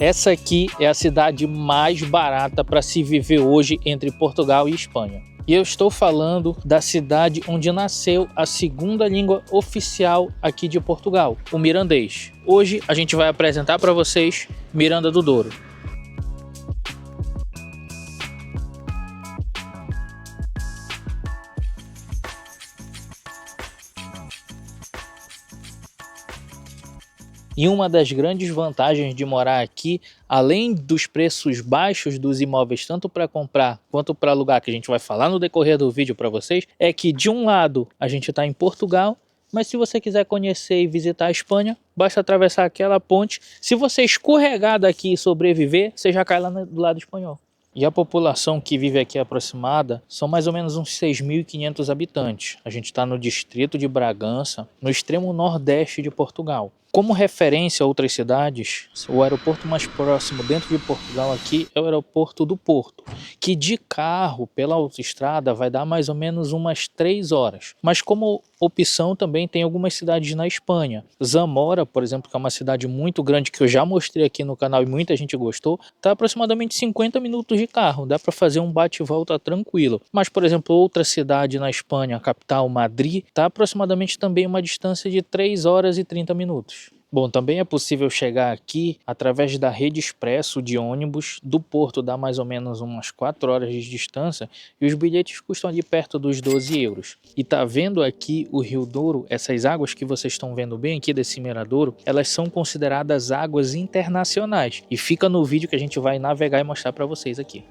Essa aqui é a cidade mais barata para se viver hoje entre Portugal e Espanha. E eu estou falando da cidade onde nasceu a segunda língua oficial aqui de Portugal, o mirandês. Hoje a gente vai apresentar para vocês Miranda do Douro. E uma das grandes vantagens de morar aqui, além dos preços baixos dos imóveis, tanto para comprar quanto para alugar, que a gente vai falar no decorrer do vídeo para vocês, é que de um lado a gente está em Portugal, mas se você quiser conhecer e visitar a Espanha, basta atravessar aquela ponte. Se você escorregar daqui e sobreviver, você já cai lá do lado espanhol. E a população que vive aqui aproximada são mais ou menos uns 6.500 habitantes. A gente está no distrito de Bragança, no extremo nordeste de Portugal. Como referência a outras cidades, o aeroporto mais próximo dentro de Portugal aqui é o aeroporto do Porto, que de carro pela autoestrada vai dar mais ou menos umas 3 horas. Mas como opção também tem algumas cidades na Espanha. Zamora, por exemplo, que é uma cidade muito grande que eu já mostrei aqui no canal e muita gente gostou, está aproximadamente 50 minutos de carro, dá para fazer um bate e volta tranquilo. Mas, por exemplo, outra cidade na Espanha, a capital Madrid, está aproximadamente também uma distância de 3 horas e 30 minutos. Bom, também é possível chegar aqui através da rede expresso de ônibus. Do Porto dá mais ou menos umas 4 horas de distância e os bilhetes custam ali perto dos 12 euros. E tá vendo aqui o Rio Douro, essas águas que vocês estão vendo bem aqui desse miradouro, elas são consideradas águas internacionais. E fica no vídeo que a gente vai navegar e mostrar para vocês aqui.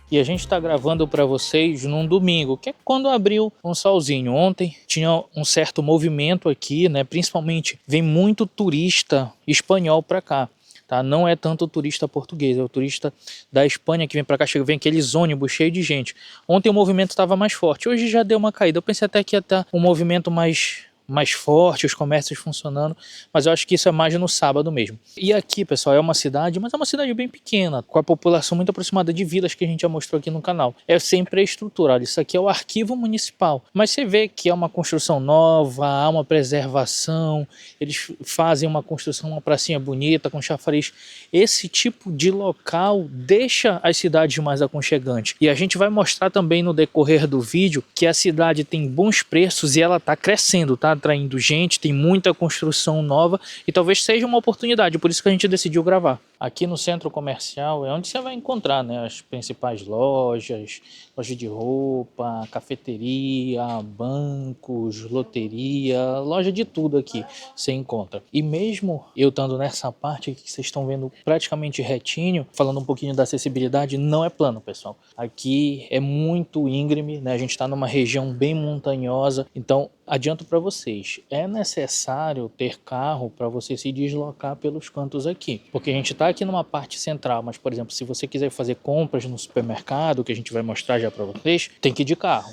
E a gente está gravando para vocês num domingo, que é quando abriu um solzinho. Ontem tinha um certo movimento aqui, né? Principalmente vem muito turista espanhol para cá. Tá? Não é tanto turista português, é o turista da Espanha que vem para cá, vem aqueles ônibus cheios de gente. Ontem o movimento estava mais forte, hoje já deu uma caída. Eu pensei até que ia estar um movimento mais forte, os comércios funcionando, mas eu acho que isso é mais no sábado mesmo. E aqui, pessoal, é uma cidade, mas é uma cidade bem pequena, com a população muito aproximada de vilas que a gente já mostrou aqui no canal. É sem infraestrutura, isso aqui é o arquivo municipal, mas você vê que é uma construção nova, há uma preservação, eles fazem uma construção, uma pracinha bonita, com chafariz. Esse tipo de local deixa as cidades mais aconchegantes. E a gente vai mostrar também no decorrer do vídeo que a cidade tem bons preços e ela está crescendo, tá atraindo gente, tem muita construção nova e talvez seja uma oportunidade, por isso que a gente decidiu gravar. Aqui no centro comercial é onde você vai encontrar, né, as principais lojas, loja de roupa, cafeteria, bancos, loteria, loja de tudo aqui você encontra. E mesmo eu estando nessa parte aqui que vocês estão vendo praticamente retinho, falando um pouquinho da acessibilidade, não é plano, pessoal. Aqui é muito íngreme, né, a gente está numa região bem montanhosa, então adianto para vocês, é necessário ter carro para você se deslocar pelos cantos aqui, porque a gente está aqui numa parte central, mas por exemplo, se você quiser fazer compras no supermercado, que a gente vai mostrar já para vocês, tem que ir de carro.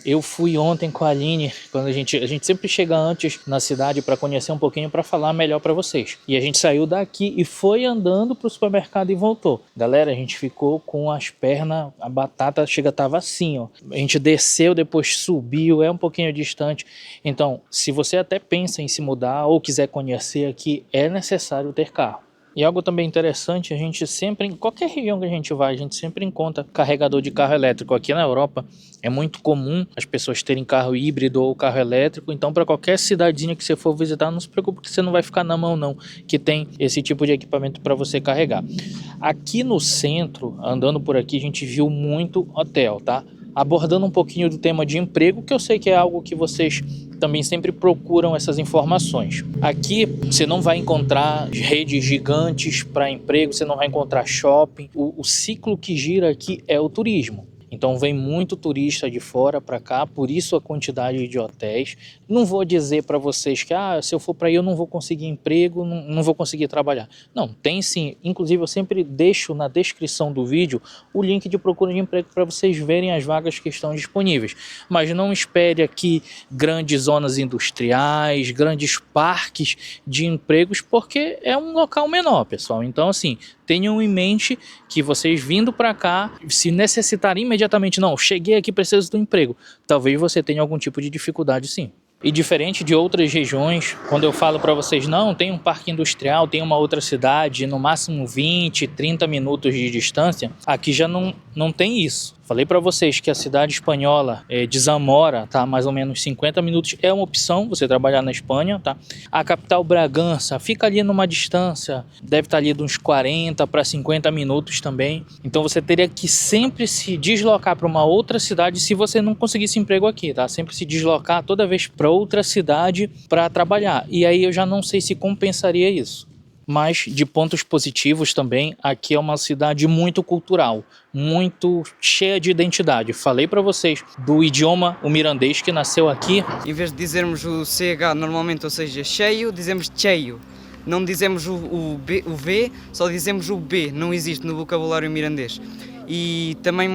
Eu fui ontem com a Aline, quando a gente sempre chega antes na cidade para conhecer um pouquinho, para falar melhor para vocês. E a gente saiu daqui e foi andando para o supermercado e voltou. Galera, a gente ficou com as pernas, a batata tava assim, ó. A gente desceu, depois subiu, é um pouquinho distante. Então, se você até pensa em se mudar ou quiser conhecer aqui, é necessário ter carro. E algo também interessante, a gente sempre, em qualquer região que a gente vai, a gente sempre encontra carregador de carro elétrico. Aqui na Europa é muito comum as pessoas terem carro híbrido ou carro elétrico, então para qualquer cidadezinha que você for visitar, não se preocupe que você não vai ficar na mão não, que tem esse tipo de equipamento para você carregar. Aqui no centro, andando por aqui, a gente viu muito hotel, tá? Abordando um pouquinho do tema de emprego, que eu sei que é algo que vocês também sempre procuram essas informações. Aqui você não vai encontrar redes gigantes para emprego, você não vai encontrar shopping. O ciclo que gira aqui é o turismo. Então vem muito turista de fora para cá, por isso a quantidade de hotéis. Não vou dizer para vocês que se eu for para aí eu não vou conseguir emprego, não vou conseguir trabalhar. Não, tem sim. Inclusive eu sempre deixo na descrição do vídeo o link de procura de emprego para vocês verem as vagas que estão disponíveis. Mas não espere aqui grandes zonas industriais, grandes parques de empregos, porque é um local menor, pessoal. Então assim, tenham em mente que vocês vindo para cá, se necessitarem imediatamente, não, cheguei aqui, preciso do emprego, talvez você tenha algum tipo de dificuldade sim. E diferente de outras regiões, quando eu falo para vocês, não, tem um parque industrial, tem uma outra cidade, no máximo 20, 30 minutos de distância, aqui já não tem isso. Falei para vocês que a cidade espanhola de Zamora, tá, mais ou menos 50 minutos, é uma opção você trabalhar na Espanha, tá? A capital Bragança fica ali numa distância, deve estar ali de uns 40 para 50 minutos também. Então você teria que sempre se deslocar para uma outra cidade se você não conseguisse emprego aqui, tá? Sempre se deslocar toda vez para outra cidade para trabalhar. E aí eu já não sei se compensaria isso. Mas de pontos positivos também, aqui é uma cidade muito cultural, muito cheia de identidade. Falei para vocês do idioma, o mirandês, que nasceu aqui. Em vez de dizermos o CH normalmente, ou seja, cheio, dizemos cheio. Não dizemos o V, só dizemos o B, não existe no vocabulário mirandês. E também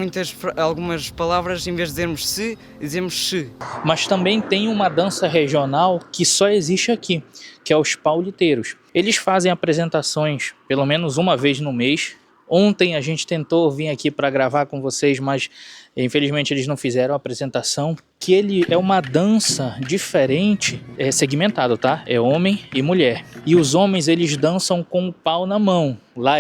algumas palavras, em vez de dizermos se, dizemos se. Mas também tem uma dança regional que só existe aqui, que é os pauliteiros. Eles fazem apresentações pelo menos uma vez no mês. Ontem a gente tentou vir aqui para gravar com vocês, mas infelizmente eles não fizeram a apresentação. Que ele é uma dança diferente, é segmentado, tá? É homem e mulher. E os homens, eles dançam com o pau na mão. Lá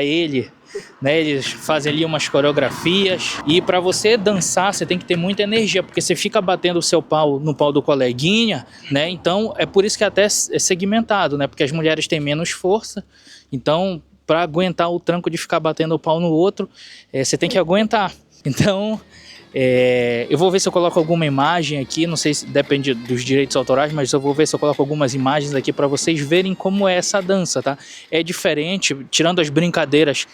né, eles fazem ali umas coreografias e para você dançar você tem que ter muita energia, porque você fica batendo o seu pau no pau do coleguinha, né? Então é por isso que até é segmentado, né? Porque as mulheres têm menos força, então para aguentar o tranco de ficar batendo o pau no outro, você tem que aguentar. Então eu vou ver se eu coloco alguma imagem aqui, não sei se depende dos direitos autorais, mas eu vou ver se eu coloco algumas imagens aqui para vocês verem como é essa dança, tá? É diferente, tirando as brincadeiras,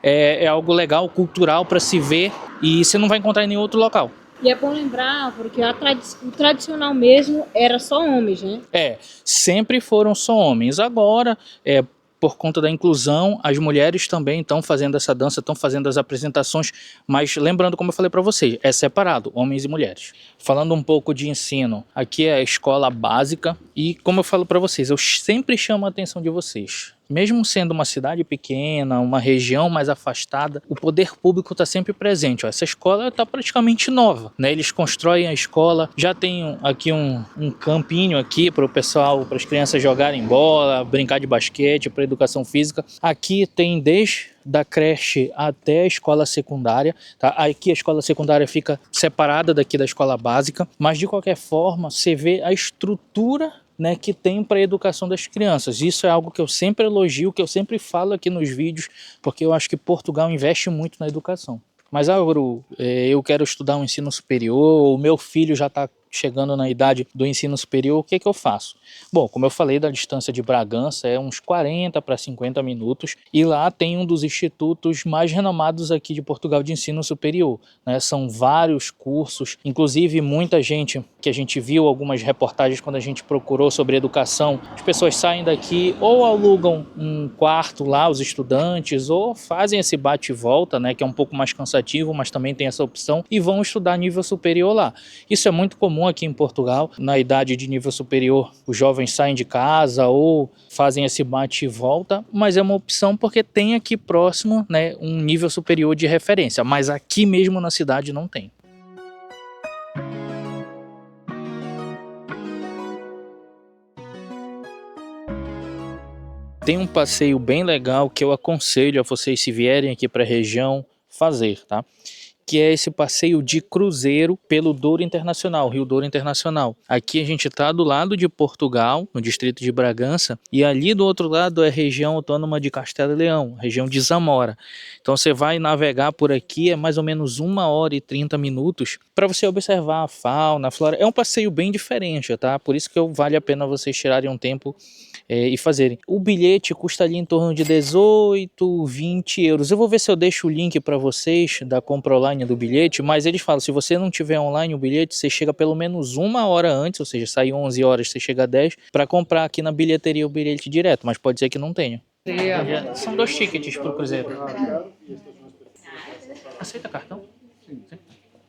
é algo legal, cultural para se ver e você não vai encontrar em nenhum outro local. E é bom lembrar, porque o tradicional mesmo era só homens, né? Sempre foram só homens. Agora, por conta da inclusão, as mulheres também estão fazendo essa dança, estão fazendo as apresentações, mas lembrando, como eu falei para vocês, é separado, homens e mulheres. Falando um pouco de ensino, aqui é a escola básica e, como eu falo para vocês, eu sempre chamo a atenção de vocês. Mesmo sendo uma cidade pequena, uma região mais afastada, o poder público está sempre presente. Essa escola está praticamente nova, né? Eles constroem a escola, já tem aqui um campinho aqui para o pessoal, para as crianças jogarem bola, brincar de basquete, para educação física. Aqui tem desde da creche até a escola secundária, tá? Aqui a escola secundária fica separada daqui da escola básica, mas de qualquer forma você vê a estrutura, né, que tem para a educação das crianças. Isso é algo que eu sempre elogio, que eu sempre falo aqui nos vídeos, porque eu acho que Portugal investe muito na educação. Mas, Guru, eu quero estudar um ensino superior, o meu filho já está chegando na idade do ensino superior, o que eu faço? Bom, como eu falei, da distância de Bragança é uns 40 para 50 minutos e lá tem um dos institutos mais renomados aqui de Portugal de ensino superior, né? São vários cursos, inclusive muita gente que a gente viu algumas reportagens quando a gente procurou sobre educação, as pessoas saem daqui ou alugam um quarto lá, os estudantes, ou fazem esse bate e volta, né, que é um pouco mais cansativo, mas também tem essa opção, e vão estudar nível superior lá. Isso é muito comum aqui em Portugal. Na idade de nível superior, os jovens saem de casa ou fazem esse bate e volta, mas é uma opção porque tem aqui próximo, né, um nível superior de referência, mas aqui mesmo na cidade não tem. Tem um passeio bem legal que eu aconselho a vocês, se vierem aqui para a região, fazer, tá? Que é esse passeio de cruzeiro pelo Douro Internacional, Rio Douro Internacional. Aqui a gente está do lado de Portugal, no distrito de Bragança, e ali do outro lado é a região autônoma de Castelo e Leão, região de Zamora. Então você vai navegar por aqui, é mais ou menos 1h30 para você observar a fauna, a flora. É um passeio bem diferente, tá? Por isso que vale a pena vocês tirarem um tempo e fazerem. O bilhete custa ali em torno de 18, 20 euros. Eu vou ver se eu deixo o link para vocês da compra online do bilhete, mas eles falam, se você não tiver online o bilhete, você chega pelo menos 1 hora antes, ou seja, sai 11 horas, você chega 10, para comprar aqui na bilheteria o bilhete direto, mas pode ser que não tenha. São 2 tickets para o cruzeiro. Aceita cartão? Sim.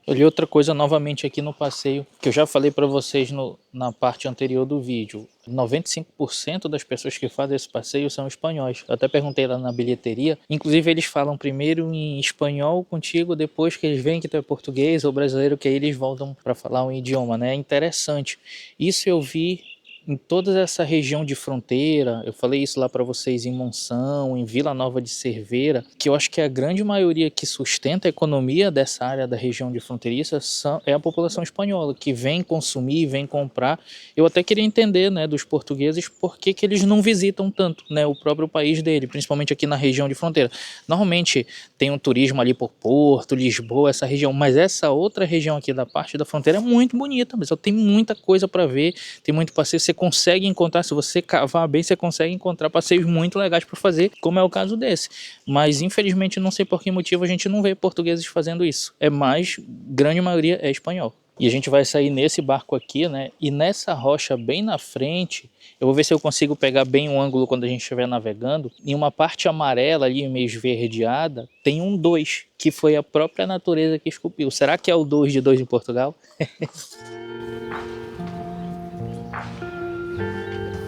Olha, outra coisa novamente aqui no passeio, que eu já falei para vocês na parte anterior do vídeo. 95% das pessoas que fazem esse passeio são espanhóis. Eu até perguntei lá na bilheteria. Inclusive eles falam primeiro em espanhol contigo, depois que eles veem que tu é português ou brasileiro, que aí eles voltam para falar um idioma, né? É interessante. Isso eu vi em toda essa região de fronteira. Eu falei isso lá para vocês em Monção, em Vila Nova de Cerveira, que eu acho que a grande maioria que sustenta a economia dessa área da região de fronteiriça é a população espanhola, que vem consumir, vem comprar. Eu até queria entender, né, dos portugueses por que eles não visitam tanto, né, o próprio país dele, principalmente aqui na região de fronteira. Normalmente tem um turismo ali por Porto, Lisboa, essa região, mas essa outra região aqui da parte da fronteira é muito bonita, mas tem muita coisa para ver, tem muito passeio. Você consegue encontrar, se você cavar bem, você consegue encontrar passeios muito legais para fazer, como é o caso desse. Mas infelizmente não sei por que motivo a gente não vê portugueses fazendo isso. É mais, grande maioria é espanhol. E a gente vai sair nesse barco aqui, né? E nessa rocha bem na frente, eu vou ver se eu consigo pegar bem o ângulo quando a gente estiver navegando. Em uma parte amarela ali, meio esverdeada, tem um 2, que foi a própria natureza que esculpiu. Será que é o 2 de 2 em Portugal?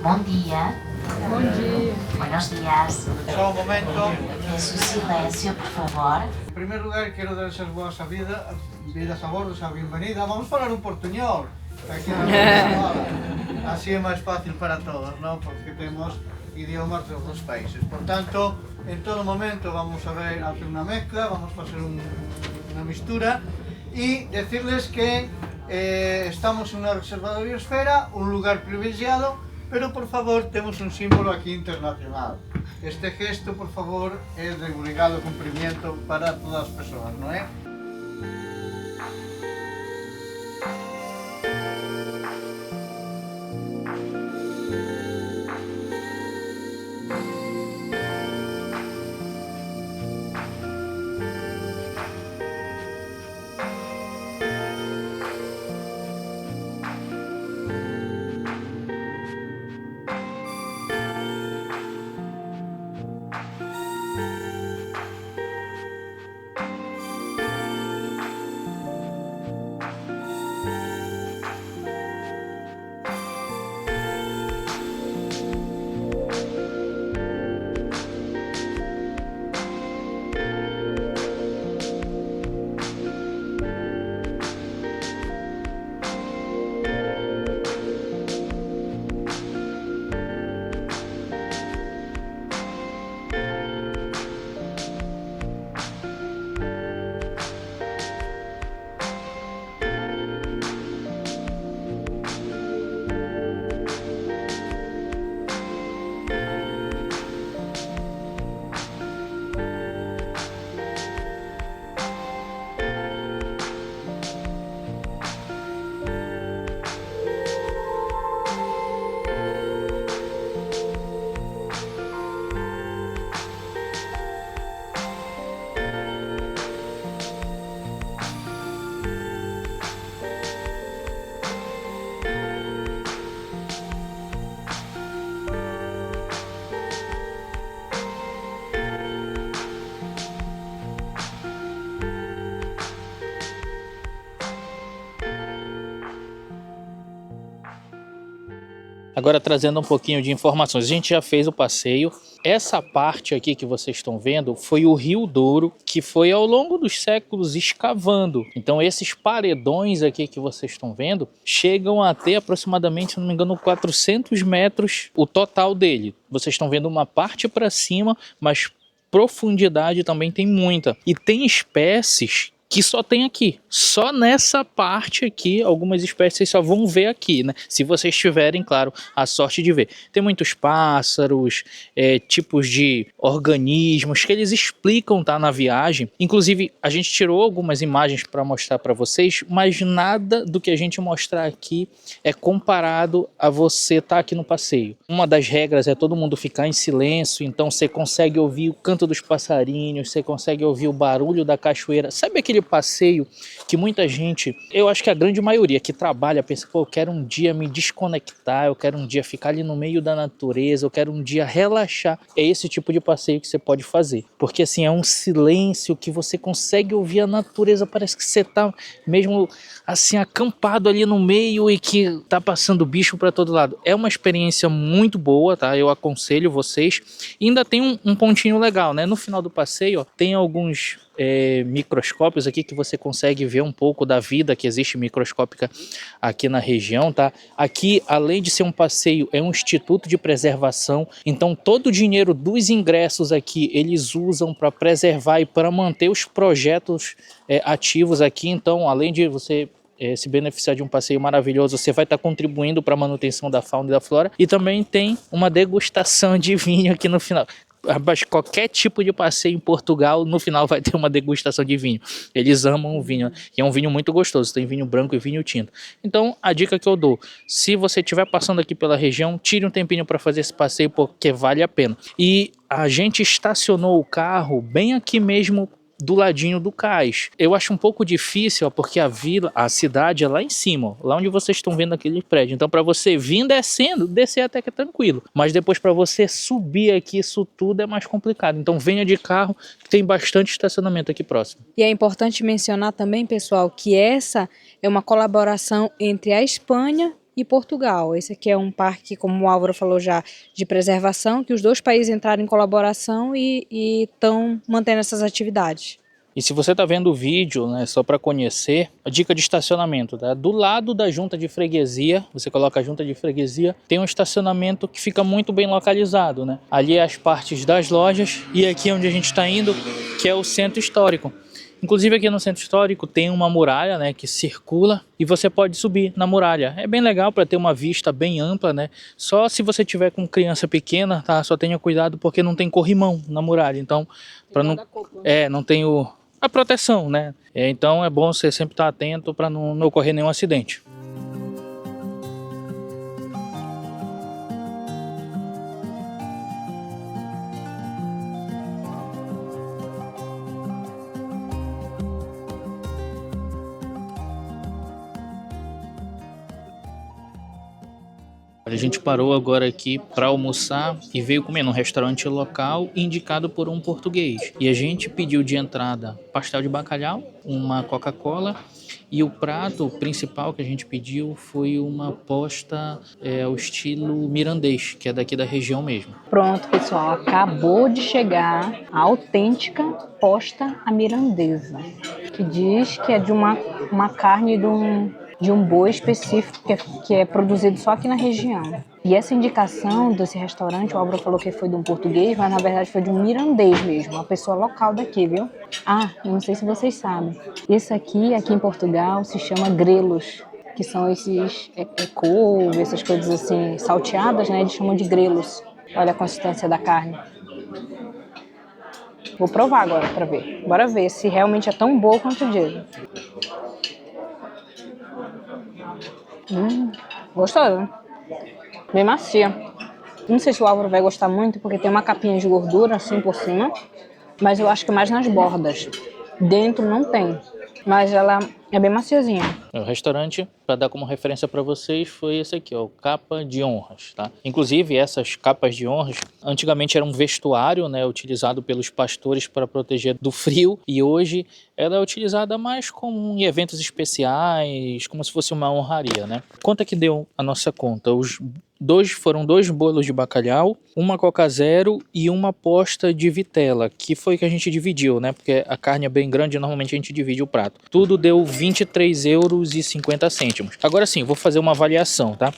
Bom dia. Bom dia. Buenos días. Só um momento. Su silencio, por favor. En primer lugar, quero dar as boas-vindas a bordo, a bienvenida. Vamos falar un portuñol. Aquí así é máis fácil para todos, ¿no? Porque temos idiomas dos dos países. Por tanto, en todo momento vamos a hacer una mezcla, vamos a hacer una mistura y decirles que estamos en una reserva de biosfera, un lugar privilegiado, pero por favor temos un símbolo aquí internacional. Este gesto, por favor, é de obligado cumprimento para todas as persoas, non é? Agora trazendo um pouquinho de informações, a gente já fez o passeio. Essa parte aqui que vocês estão vendo foi o Rio Douro, que foi ao longo dos séculos escavando. Então esses paredões aqui que vocês estão vendo chegam a ter aproximadamente, se não me engano, 400 metros o total dele. Vocês estão vendo uma parte para cima, mas profundidade também tem muita. E tem espécies que só tem aqui, só nessa parte aqui, algumas espécies vocês só vão ver aqui, né? Se vocês tiverem, claro, a sorte de ver. Tem muitos pássaros, tipos de organismos que eles explicam, tá, na viagem. Inclusive, a gente tirou algumas imagens para mostrar para vocês, mas nada do que a gente mostrar aqui é comparado a você estar aqui no passeio. Uma das regras é todo mundo ficar em silêncio, então você consegue ouvir o canto dos passarinhos, você consegue ouvir o barulho da cachoeira. Sabe aquele passeio que muita gente, eu acho que a grande maioria que trabalha, pensa, pô, eu quero um dia me desconectar, eu quero um dia ficar ali no meio da natureza, eu quero um dia relaxar. É esse tipo de passeio que você pode fazer. Porque assim, é um silêncio que você consegue ouvir a natureza, parece que você tá mesmo assim acampado ali no meio e que tá passando bicho para todo lado. É uma experiência muito boa, tá? Eu aconselho vocês. E ainda tem um pontinho legal, né? No final do passeio, ó, tem alguns microscópios aqui que você consegue ver um pouco da vida que existe microscópica aqui na região, tá? Aqui, além de ser um passeio, é um instituto de preservação, então todo o dinheiro dos ingressos aqui eles usam para preservar e para manter os projetos ativos aqui. Então, além de você se beneficiar de um passeio maravilhoso, você vai estar contribuindo para a manutenção da fauna e da flora, e também tem uma degustação de vinho aqui no final. Mas qualquer tipo de passeio em Portugal, no final vai ter uma degustação de vinho. Eles amam o vinho, e é um vinho muito gostoso, tem vinho branco e vinho tinto. Então, a dica que eu dou, se você estiver passando aqui pela região, tire um tempinho para fazer esse passeio, porque vale a pena. E a gente estacionou o carro bem aqui mesmo, do ladinho do cais. Eu acho um pouco difícil, ó, porque a cidade é lá em cima, ó, lá onde vocês estão vendo aquele prédio. Então, para você vir descendo, descer até que é tranquilo. Mas depois para você subir aqui, isso tudo é mais complicado. Então, venha de carro, que tem bastante estacionamento aqui próximo. E é importante mencionar também, pessoal, que essa é uma colaboração entre a Espanha e Portugal. Esse aqui é um parque, como o Álvaro falou já, de preservação, que os dois países entraram em colaboração e estão mantendo essas atividades. E se você está vendo o vídeo, né, só para conhecer, a dica de estacionamento, tá? Do lado da junta de freguesia, você coloca a junta de freguesia, tem um estacionamento que fica muito bem localizado, né? Ali é as partes das lojas e aqui é onde a gente está indo, que é o centro histórico. Inclusive aqui no centro histórico tem uma muralha, né, que circula e você pode subir na muralha. É bem legal para ter uma vista bem ampla, né? Só se você tiver com criança pequena, tá? Só tenha cuidado porque não tem corrimão na muralha. Então, para não tem a proteção, né? Então é bom você sempre estar atento para não ocorrer nenhum acidente. A gente parou agora aqui para almoçar e veio comer num restaurante local indicado por um português. E a gente pediu de entrada pastel de bacalhau, uma Coca-Cola, e o prato principal que a gente pediu foi uma posta ao estilo mirandês, que é daqui da região mesmo. Pronto, pessoal, acabou de chegar a autêntica posta à mirandesa, que diz que é de uma carne de um boi específico que é produzido só aqui na região. E essa indicação desse restaurante, o Álvaro falou que foi de um português, mas na verdade foi de um mirandês mesmo, uma pessoa local daqui, viu? Ah, eu não sei se vocês sabem, esse aqui em Portugal se chama grelos, que são esses couve, essas coisas assim salteadas, né? Eles chamam de grelos. Olha a consistência da carne. Vou provar agora para ver. Bora ver se realmente é tão boa quanto dizem. Gostoso, né? Bem macia. Não sei se o Álvaro vai gostar muito, porque tem uma capinha de gordura assim por cima, mas eu acho que mais nas bordas. Dentro não tem, mas ela é bem maciozinha. O restaurante, para dar como referência para vocês, foi esse aqui, ó, Capa de Honras, tá? Inclusive, essas capas de honras, antigamente era um vestuário, né, utilizado pelos pastores para proteger do frio, e hoje ela é utilizada mais como em eventos especiais, como se fosse uma honraria, né? Quanto é que deu a nossa conta? Foram dois bolos de bacalhau, uma Coca Zero e uma posta de vitela, que foi que a gente dividiu, né? Porque a carne é bem grande e normalmente a gente divide o prato. Tudo deu € 23,50. Agora sim, vou fazer uma avaliação, tá?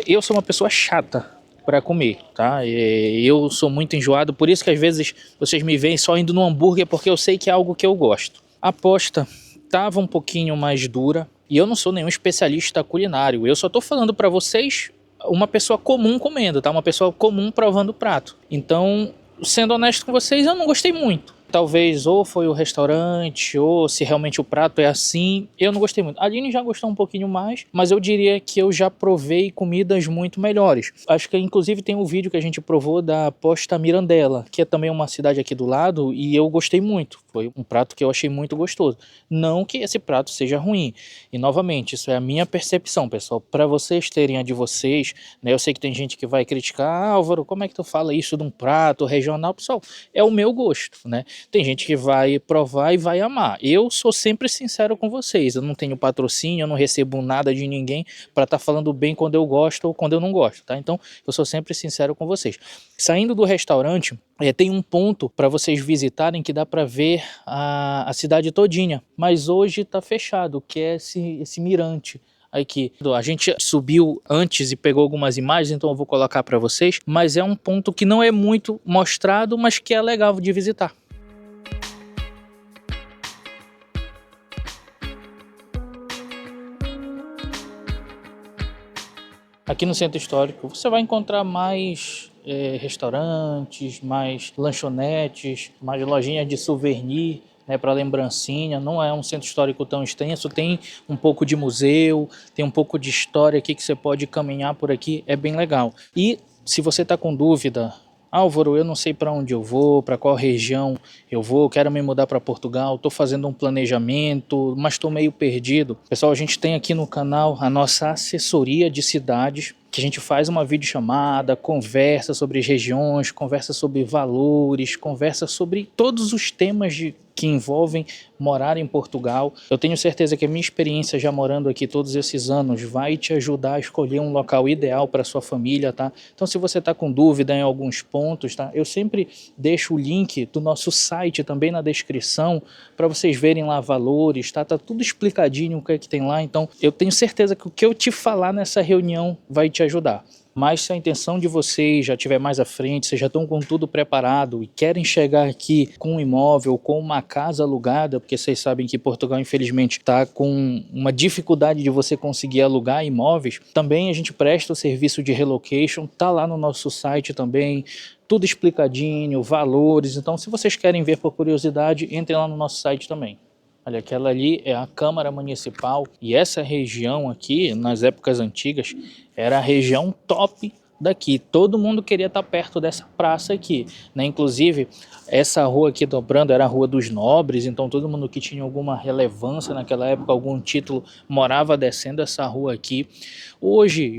Eu sou uma pessoa chata para comer, tá? Eu sou muito enjoado, por isso que às vezes vocês me veem só indo no hambúrguer, porque eu sei que é algo que eu gosto. A posta tava um pouquinho mais dura, e eu não sou nenhum especialista culinário, eu só tô falando para vocês uma pessoa comum comendo, tá? Uma pessoa comum provando o prato. Então, sendo honesto com vocês, eu não gostei muito. talvez ou foi o restaurante, ou se realmente o prato é assim, eu não gostei muito. A Aline já gostou um pouquinho mais, mas eu diria que eu já provei comidas muito melhores. Acho que inclusive tem um vídeo que a gente provou da Posta Mirandela, que é também uma cidade aqui do lado, e eu gostei muito. Foi um prato que eu achei muito gostoso. Não que esse prato seja ruim. E novamente, isso é a minha percepção, pessoal. Para vocês terem a de vocês, né? Eu sei que tem gente que vai criticar, Álvaro, como é que tu fala isso de um prato regional? Pessoal, é o meu gosto, né? Tem gente que vai provar e vai amar. Eu sou sempre sincero com vocês. Eu não tenho patrocínio, eu não recebo nada de ninguém para estar falando bem quando eu gosto ou quando eu não gosto, tá? Então, eu sou sempre sincero com vocês. Saindo do restaurante, tem um ponto para vocês visitarem que dá para ver a cidade todinha, mas hoje está fechado, que é esse mirante aqui. A gente subiu antes e pegou algumas imagens, então eu vou colocar para vocês, mas é um ponto que não é muito mostrado, mas que é legal de visitar. Aqui no centro histórico você vai encontrar mais restaurantes, mais lanchonetes, mais lojinhas de souvenir, né, para lembrancinha. Não é um centro histórico tão extenso, tem um pouco de museu, tem um pouco de história aqui que você pode caminhar por aqui, é bem legal. E se você está com dúvida, Álvaro, eu não sei para onde eu vou, para qual região eu vou, quero me mudar para Portugal, estou fazendo um planejamento, mas estou meio perdido. Pessoal, a gente tem aqui no canal a nossa assessoria de cidades, que a gente faz uma videochamada, conversa sobre as regiões, conversa sobre valores, conversa sobre todos os temas que envolvem morar em Portugal. Eu tenho certeza que a minha experiência já morando aqui todos esses anos vai te ajudar a escolher um local ideal para sua família, tá? Então, se você está com dúvida em alguns pontos, tá? Eu sempre deixo o link do nosso site também na descrição para vocês verem lá valores, tá? Tá tudo explicadinho o que é que tem lá. Então, eu tenho certeza que o que eu te falar nessa reunião vai te ajudar. Mas se a intenção de vocês já estiver mais à frente, vocês já estão com tudo preparado e querem chegar aqui com um imóvel, com uma casa alugada, porque vocês sabem que Portugal infelizmente está com uma dificuldade de você conseguir alugar imóveis, também a gente presta o serviço de relocation, tá lá no nosso site também, tudo explicadinho, valores. Então, se vocês querem ver por curiosidade, entrem lá no nosso site também. Olha, aquela ali é a Câmara Municipal e essa região aqui, nas épocas antigas, era a região top daqui. Todo mundo queria estar perto dessa praça aqui, né? Inclusive, essa rua aqui dobrando era a Rua dos Nobres, então todo mundo que tinha alguma relevância naquela época, algum título, morava descendo essa rua aqui. Hoje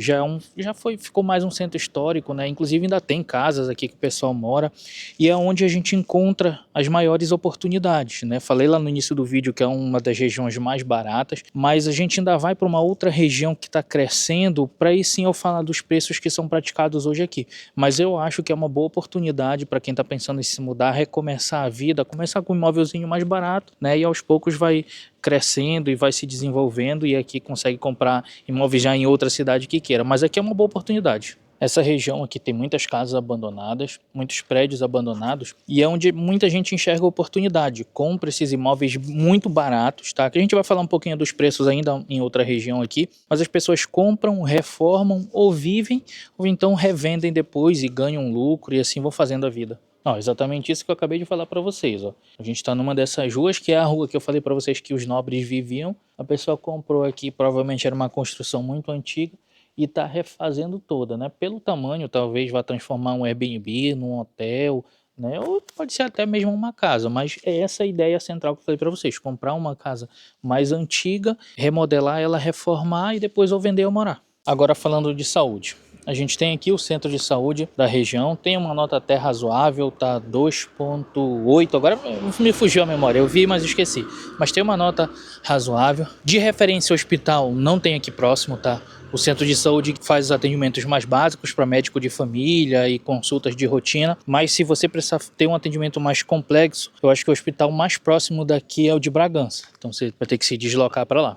ficou mais um centro histórico, né? Inclusive ainda tem casas aqui que o pessoal mora e é onde a gente encontra as maiores oportunidades, né? Falei lá no início do vídeo que é uma das regiões mais baratas, mas a gente ainda vai para uma outra região que está crescendo, para aí sim eu falar dos preços que são praticados hoje aqui. Mas eu acho que é uma boa oportunidade para quem está pensando em se mudar, recomeçar a vida, começar com um imóvelzinho mais barato, né? E aos poucos vai crescendo e vai se desenvolvendo e aqui consegue comprar imóveis já em outra cidade que queira. Mas aqui é uma boa oportunidade. Essa região aqui tem muitas casas abandonadas, muitos prédios abandonados e é onde muita gente enxerga a oportunidade. Compra esses imóveis muito baratos, tá? Que a gente vai falar um pouquinho dos preços ainda em outra região aqui, mas as pessoas compram, reformam ou vivem ou então revendem depois e ganham lucro e assim vão fazendo a vida. Ó, exatamente isso que eu acabei de falar para vocês, ó. A gente está numa dessas ruas, que é a rua que eu falei para vocês que os nobres viviam. A pessoa comprou aqui, provavelmente era uma construção muito antiga e está refazendo toda, né? Pelo tamanho, talvez vá transformar um Airbnb num hotel, né? Ou pode ser até mesmo uma casa, mas é essa a ideia central que eu falei para vocês: comprar uma casa mais antiga, remodelar ela, reformar e depois ou vender ou morar. Agora falando de saúde. A gente tem aqui o centro de saúde da região, tem uma nota até razoável, tá 2.8, agora me fugiu a memória, eu vi, mas esqueci. Mas tem uma nota razoável. De referência ao hospital, não tem aqui próximo, tá? O centro de saúde faz os atendimentos mais básicos para médico de família e consultas de rotina, mas se você precisar ter um atendimento mais complexo, eu acho que o hospital mais próximo daqui é o de Bragança, então você vai ter que se deslocar para lá.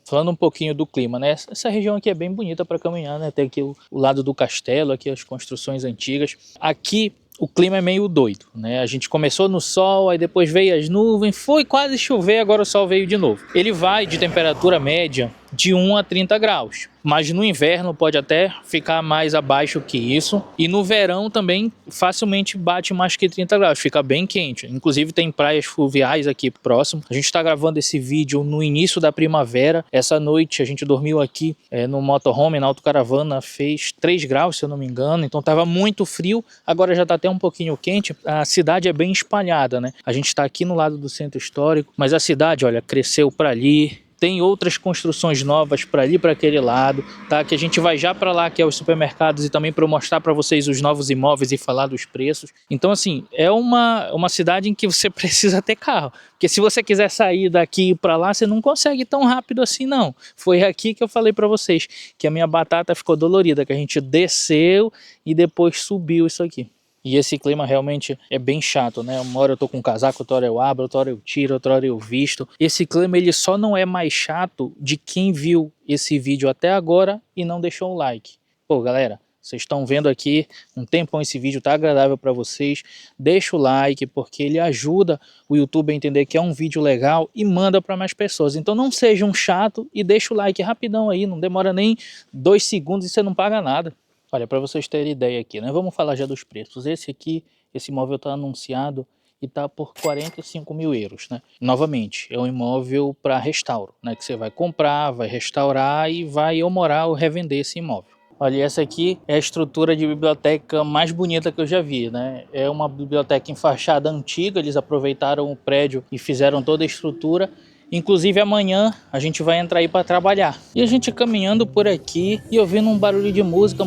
Falando um pouquinho do clima, né? Essa região aqui é bem bonita para caminhar, né? Tem aqui o lado do castelo, aqui as construções antigas. Aqui o clima é meio doido, né? A gente começou no sol, aí depois veio as nuvens, foi quase chover, agora o sol veio de novo. Ele vai de temperatura média de 1 a 30 graus. Mas no inverno pode até ficar mais abaixo que isso. E no verão também facilmente bate mais que 30 graus, fica bem quente. Inclusive tem praias fluviais aqui próximo. A gente está gravando esse vídeo no início da primavera. Essa noite a gente dormiu aqui no motorhome, na autocaravana, fez 3 graus, se eu não me engano. Então estava muito frio, agora já está até um pouquinho quente. A cidade é bem espalhada, né? A gente está aqui no lado do centro histórico, mas a cidade, olha, cresceu para ali. Tem outras construções novas para ali, para aquele lado, tá? Que a gente vai já para lá, que é os supermercados, e também para mostrar para vocês os novos imóveis e falar dos preços. Então, assim, é uma cidade em que você precisa ter carro. Porque se você quiser sair daqui e ir para lá, você não consegue tão rápido assim, não. Foi aqui que eu falei para vocês que a minha batata ficou dolorida, que a gente desceu e depois subiu isso aqui. E esse clima realmente é bem chato, né? Uma hora eu tô com um casaco, outra hora eu abro, outra hora eu tiro, outra hora eu visto. Esse clima ele só não é mais chato de quem viu esse vídeo até agora e não deixou um like. Pô, galera, vocês estão vendo aqui um tempão esse vídeo, tá agradável para vocês. Deixa o like porque ele ajuda o YouTube a entender que é um vídeo legal e manda para mais pessoas. Então não seja um chato e deixa o like rapidão aí, não demora nem 2 segundos e você não paga nada. Olha, para vocês terem ideia aqui, né? Vamos falar já dos preços. Esse aqui, esse imóvel está anunciado e está por 45 mil euros, né? Novamente, é um imóvel para restauro, né? Que você vai comprar, vai restaurar e vai ou morar ou revender esse imóvel. Olha, essa aqui é a estrutura de biblioteca mais bonita que eu já vi, né? É uma biblioteca em fachada antiga, eles aproveitaram o prédio e fizeram toda a estrutura. Inclusive amanhã a gente vai entrar aí para trabalhar. E a gente caminhando por aqui e ouvindo um barulho de música.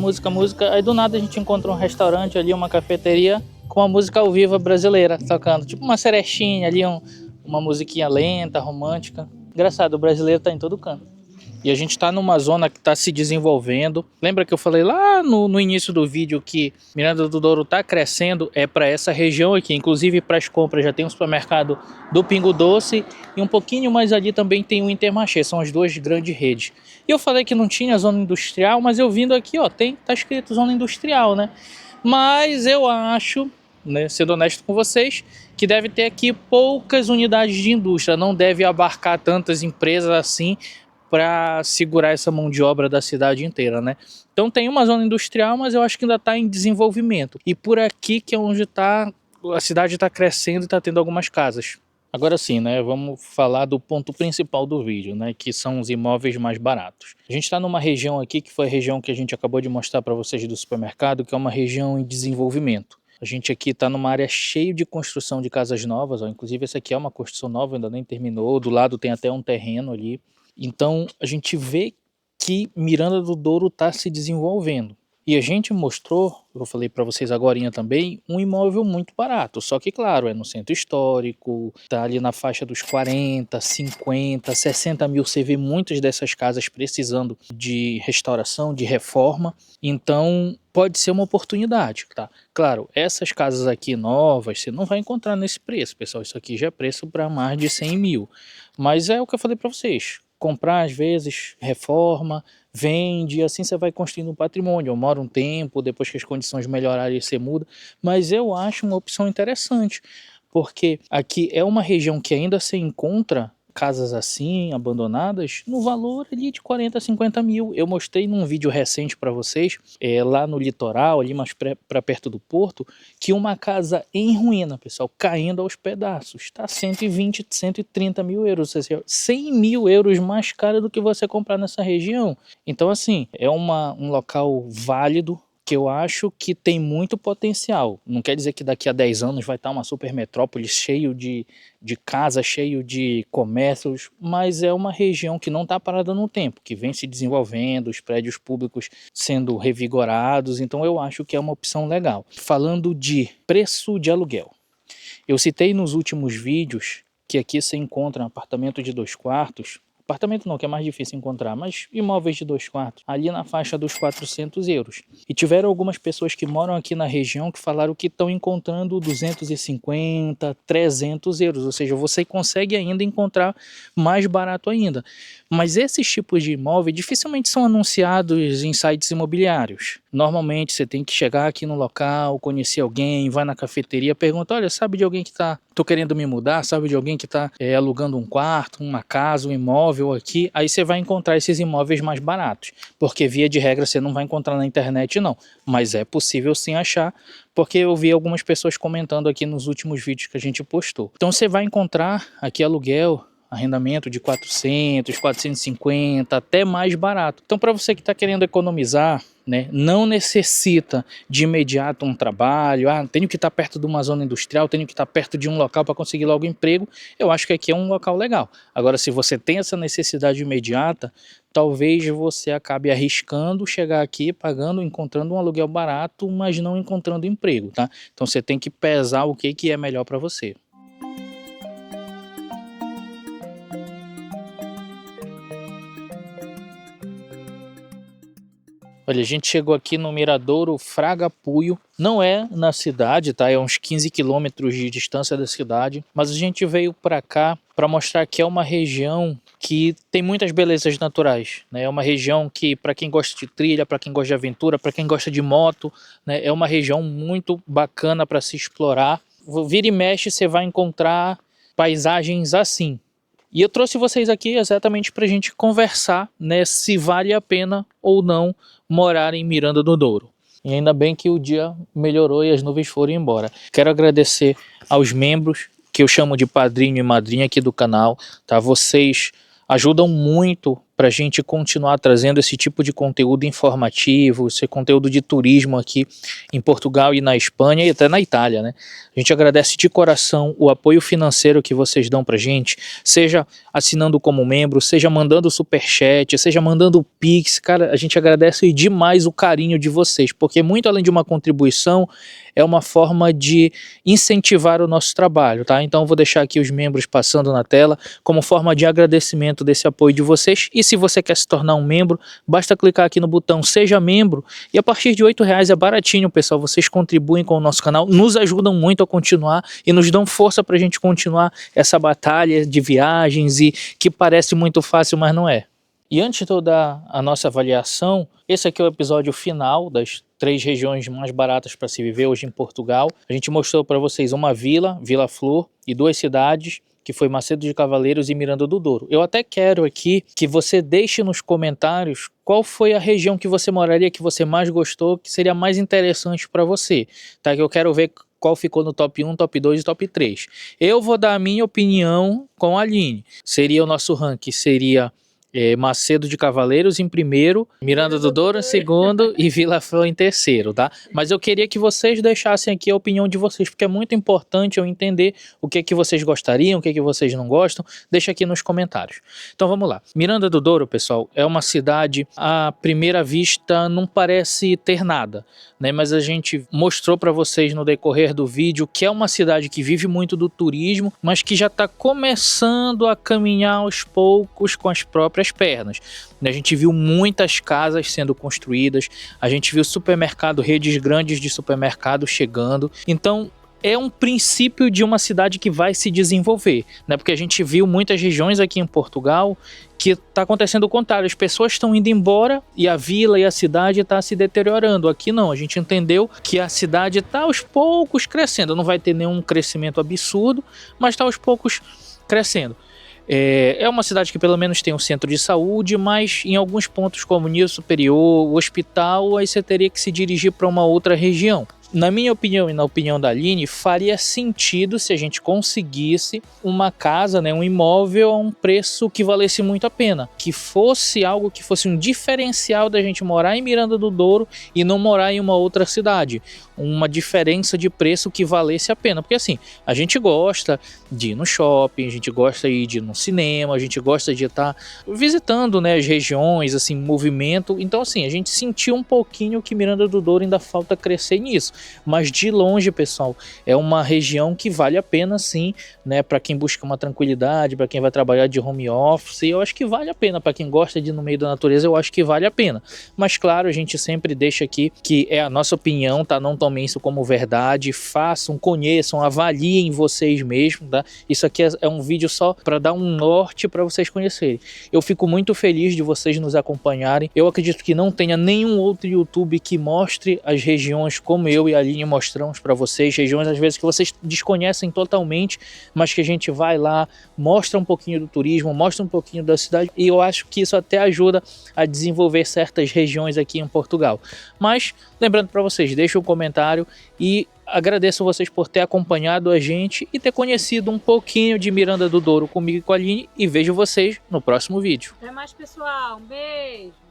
Aí do nada a gente encontra um restaurante ali, uma cafeteria com uma música ao vivo brasileira tocando. Tipo uma cerechinha ali, uma musiquinha lenta, romântica. Engraçado, o brasileiro tá em todo canto. E a gente está numa zona que está se desenvolvendo. Lembra que eu falei lá no início do vídeo que Miranda do Douro está crescendo? É para essa região aqui. Inclusive para as compras já tem um supermercado do Pingo Doce. E um pouquinho mais ali também tem o Intermarché. São as duas grandes redes. E eu falei que não tinha zona industrial, mas eu vindo aqui, ó, tá escrito zona industrial, né? Mas eu acho, né, sendo honesto com vocês, que deve ter aqui poucas unidades de indústria. Não deve abarcar tantas empresas assim para segurar essa mão de obra da cidade inteira, né? Então tem uma zona industrial, mas eu acho que ainda está em desenvolvimento. E por aqui que é onde a cidade está crescendo e está tendo algumas casas. Agora sim, né? Vamos falar do ponto principal do vídeo, né? Que são os imóveis mais baratos. A gente está numa região aqui que foi a região que a gente acabou de mostrar para vocês do supermercado, que é uma região em desenvolvimento. A gente aqui está numa área cheia de construção de casas novas, ó. Inclusive essa aqui é uma construção nova, ainda nem terminou. Do lado tem até um terreno ali. Então a gente vê que Miranda do Douro está se desenvolvendo. E a gente mostrou, eu falei para vocês agorinha também, um imóvel muito barato. Só que, claro, é no centro histórico, tá ali na faixa dos 40, 50, 60 mil. Você vê muitas dessas casas precisando de restauração, de reforma. Então pode ser uma oportunidade, tá? Claro, essas casas aqui novas você não vai encontrar nesse preço, pessoal. Isso aqui já é preço para mais de 100 mil. Mas é o que eu falei para vocês. Comprar às vezes, reforma, vende, assim você vai construindo um patrimônio. Mora um tempo, depois que as condições melhorarem você muda. Mas eu acho uma opção interessante, porque aqui é uma região que ainda se encontra casas assim, abandonadas, no valor ali de 40, 50 mil. Eu mostrei num vídeo recente para vocês, lá no litoral, ali mais para perto do porto, que uma casa em ruína, pessoal, caindo aos pedaços, está 120, 130 mil euros, ou seja, 100 mil euros mais caro do que você comprar nessa região. Então, assim, é um local válido, que eu acho que tem muito potencial. Não quer dizer que daqui a 10 anos vai estar uma super metrópole cheio de casas, cheio de comércios, mas é uma região que não está parada no tempo, que vem se desenvolvendo, os prédios públicos sendo revigorados, então eu acho que é uma opção legal. Falando de preço de aluguel, eu citei nos últimos vídeos que aqui você encontra um apartamento de 2 quartos, apartamento não, que é mais difícil encontrar, mas imóveis de 2 quartos, ali na faixa dos 400 euros. E tiveram algumas pessoas que moram aqui na região que falaram que estão encontrando 250, 300 euros. Ou seja, você consegue ainda encontrar mais barato ainda. Mas esses tipos de imóvel dificilmente são anunciados em sites imobiliários. Normalmente você tem que chegar aqui no local, conhecer alguém, vai na cafeteria, pergunta, olha, sabe de alguém que tô querendo me mudar, sabe de alguém que está alugando um quarto, uma casa, um imóvel aqui? Aí você vai encontrar esses imóveis mais baratos, porque via de regra você não vai encontrar na internet não, mas é possível sim achar, porque eu vi algumas pessoas comentando aqui nos últimos vídeos que a gente postou. Então você vai encontrar aqui aluguel, arrendamento de 400, 450, até mais barato. Então para você que está querendo economizar, né, não necessita de imediato um trabalho, tenho que estar perto de uma zona industrial, tenho que estar perto de um local para conseguir logo emprego, eu acho que aqui é um local legal. Agora, se você tem essa necessidade imediata, talvez você acabe arriscando chegar aqui, pagando, encontrando um aluguel barato, mas não encontrando emprego, tá? Então você tem que pesar o que é melhor para você. Olha, a gente chegou aqui no Miradouro Fraga Puio, não é na cidade, tá? É uns 15 quilômetros de distância da cidade, mas a gente veio para cá para mostrar que é uma região que tem muitas belezas naturais, né? É uma região que, para quem gosta de trilha, para quem gosta de aventura, para quem gosta de moto, né? É uma região muito bacana para se explorar. Vira e mexe, você vai encontrar paisagens assim. E eu trouxe vocês aqui exatamente para a gente conversar, né, se vale a pena ou não morar em Miranda do Douro. E ainda bem que o dia melhorou e as nuvens foram embora. Quero agradecer aos membros, que eu chamo de padrinho e madrinha aqui do canal, tá? Vocês ajudam muito para a gente continuar trazendo esse tipo de conteúdo informativo, esse conteúdo de turismo aqui em Portugal e na Espanha e até na Itália, né? A gente agradece de coração o apoio financeiro que vocês dão pra gente, seja assinando como membro, seja mandando superchat, seja mandando pix. Cara, a gente agradece demais o carinho de vocês, porque muito além de uma contribuição, é uma forma de incentivar o nosso trabalho, tá? Então eu vou deixar aqui os membros passando na tela como forma de agradecimento desse apoio de vocês. E se você quer se tornar um membro, basta clicar aqui no botão Seja Membro e a partir de R$8 é baratinho, pessoal. Vocês contribuem com o nosso canal, nos ajudam muito a continuar e nos dão força para a gente continuar essa batalha de viagens e que parece muito fácil, mas não é. E antes de eu dar a nossa avaliação, esse aqui é o episódio final das 3 regiões mais baratas para se viver hoje em Portugal. A gente mostrou para vocês uma vila, Vila Flor, e 2 cidades, que foi Macedo de Cavaleiros e Miranda do Douro. Eu até quero aqui que você deixe nos comentários qual foi a região que você moraria, que você mais gostou, que seria mais interessante para você, tá? Que eu quero ver qual ficou no top 1, top 2 e top 3. Eu vou dar a minha opinião com a Aline. Seria o nosso ranking, seria Macedo de Cavaleiros em primeiro, Miranda do Douro em segundo e Vila Flor em terceiro, tá? Mas eu queria que vocês deixassem aqui a opinião de vocês, porque é muito importante eu entender o que vocês gostariam, o que vocês não gostam. Deixa aqui nos comentários. Então vamos lá. Miranda do Douro, pessoal, é uma cidade, à primeira vista, não parece ter nada, né? Mas a gente mostrou para vocês no decorrer do vídeo que é uma cidade que vive muito do turismo, mas que já está começando a caminhar aos poucos com as próprias pernas. A gente viu muitas casas sendo construídas, a gente viu supermercado, redes grandes de supermercado chegando. Então é um princípio de uma cidade que vai se desenvolver, né? Porque a gente viu muitas regiões aqui em Portugal que está acontecendo o contrário, as pessoas estão indo embora e a vila e a cidade está se deteriorando. Aqui não, a gente entendeu que a cidade está aos poucos crescendo, não vai ter nenhum crescimento absurdo, mas está aos poucos crescendo. É uma cidade que pelo menos tem um centro de saúde, mas em alguns pontos como nível superior, hospital, aí você teria que se dirigir para uma outra região. Na minha opinião e na opinião da Aline, faria sentido se a gente conseguisse uma casa, né, um imóvel a um preço que valesse muito a pena. Que fosse algo que fosse um diferencial da gente morar em Miranda do Douro e não morar em uma outra cidade. Uma diferença de preço que valesse a pena. Porque assim, a gente gosta de ir no shopping, a gente gosta de ir no cinema, a gente gosta de estar visitando, né, as regiões, assim, movimento. Então assim, a gente sentiu um pouquinho que Miranda do Douro ainda falta crescer nisso. Mas de longe, pessoal, é uma região que vale a pena sim, né, para quem busca uma tranquilidade, para quem vai trabalhar de home office, eu acho que vale a pena, para quem gosta de ir no meio da natureza, eu acho que vale a pena. Mas claro, a gente sempre deixa aqui que é a nossa opinião, tá? Não tomem isso como verdade, façam, conheçam, avaliem vocês mesmos, tá? Isso aqui é um vídeo só para dar um norte para vocês conhecerem. Eu fico muito feliz de vocês nos acompanharem. Eu acredito que não tenha nenhum outro YouTube que mostre as regiões como eu e a Aline mostramos para vocês, regiões às vezes que vocês desconhecem totalmente, mas que a gente vai lá, mostra um pouquinho do turismo, mostra um pouquinho da cidade, e eu acho que isso até ajuda a desenvolver certas regiões aqui em Portugal. Mas lembrando para vocês, deixem um comentário e agradeço vocês por ter acompanhado a gente e ter conhecido um pouquinho de Miranda do Douro comigo e com a Aline, e vejo vocês no próximo vídeo. Até mais, pessoal. Um beijo.